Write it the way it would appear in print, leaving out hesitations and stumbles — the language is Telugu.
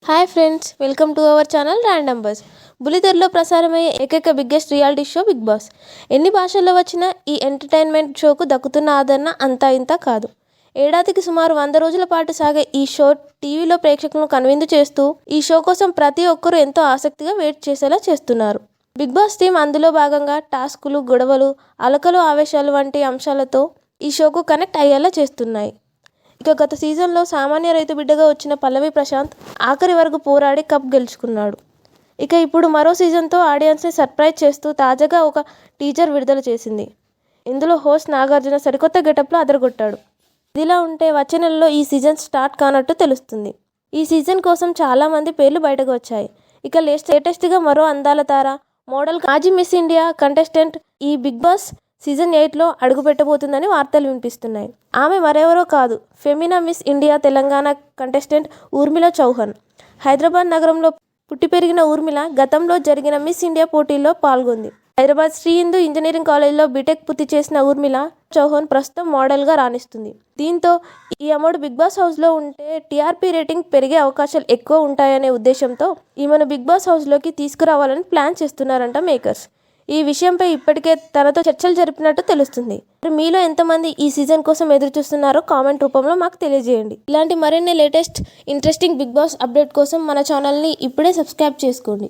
Hi friends, welcome to our channel random bus. బుల్లితెరలో ప్రసారమయ్యే ఏకైక biggest reality show Bigg Boss. ఎన్ని భాషల్లో వచ్చినా ఈ ఎంటర్టైన్మెంట్ షోకు దక్కుతున్న ఆదరణ అంతా ఇంత కాదు. ఏడాదికి సుమారు 100 రోజుల పాటు సాగే ఈ షో టీవీలో ప్రేక్షకులను కనువిందు చేస్తూ ఈ షో కోసం ప్రతి ఒక్కరూ ఎంతో ఆసక్తిగా వెయిట్ చేసేలా చేస్తున్నారు. బిగ్ బాస్ టీం అందులో భాగంగా టాస్కులు, గొడవలు, అలకలు, ఆవేశాలు వంటి అంశాలతో ఈ షోకు కనెక్ట్ అయ్యేలా చేస్తున్నాయి. ఇక గత సీజన్లో సామాన్య రైతు బిడ్డగా వచ్చిన పల్లవి ప్రశాంత్ ఆఖరి వరకు పోరాడి కప్ గెలుచుకున్నాడు. ఇక ఇప్పుడు మరో సీజన్తో ఆడియన్స్ని సర్ప్రైజ్ చేస్తూ తాజాగా ఒక టీజర్ విడుదల చేసింది. ఇందులో హోస్ట్ నాగార్జున సరికొత్త గెటప్లో అదరగొట్టాడు. ఇదిలా ఉంటే వచ్చే నెలలో ఈ సీజన్ స్టార్ట్ కానట్టు తెలుస్తుంది. ఈ సీజన్ కోసం చాలామంది పేర్లు బయటకు వచ్చాయి. ఇక లేటెస్ట్గా మరో అందాల తార, మోడల్, మాజీ మిస్ ఇండియా కంటెస్టెంట్ ఈ బిగ్ బాస్ సీజన్ 8లో అడుగుపెట్టబోతుందని వార్తలు వినిపిస్తున్నాయి. ఆమె మరెవరో కాదు, Femina miss India Telangana contestant Urmila Chauhan. Hyderabad నగరంలో పుట్టి పెరిగిన ఊర్మిళ గతంలో జరిగిన మిస్ ఇండియా పోటీల్లో పాల్గొంది. హైదరాబాద్ శ్రీ హిందూ ఇంజనీరింగ్ కాలేజ్లో బీటెక్ పూర్తి చేసిన ఊర్మిళ చౌహాన్ ప్రస్తుతం మోడల్గా రాణిస్తుంది. దీంతో ఈ అమ్మడు బిగ్ బాస్ హౌస్లో ఉంటే టీఆర్పీ రేటింగ్ పెరిగే అవకాశాలు ఎక్కువ ఉంటాయనే ఉద్దేశంతో ఈమెను బిగ్ బాస్ హౌస్లోకి తీసుకురావాలని ప్లాన్ చేస్తున్నారంట మేకర్స్. ఈ విషయంపై ఇప్పటికే తనతో చర్చలు జరిపినట్టు తెలుస్తుంది. మీలో ఎంతమంది ఈ సీజన్ కోసం ఎదురు చూస్తున్నారో కామెంట్ రూపంలో మాకు తెలియజేయండి. ఇలాంటి మరిన్ని latest interesting Bigg Boss update కోసం మన ఛానల్ని ఇప్పుడే సబ్స్క్రైబ్ చేసుకోండి.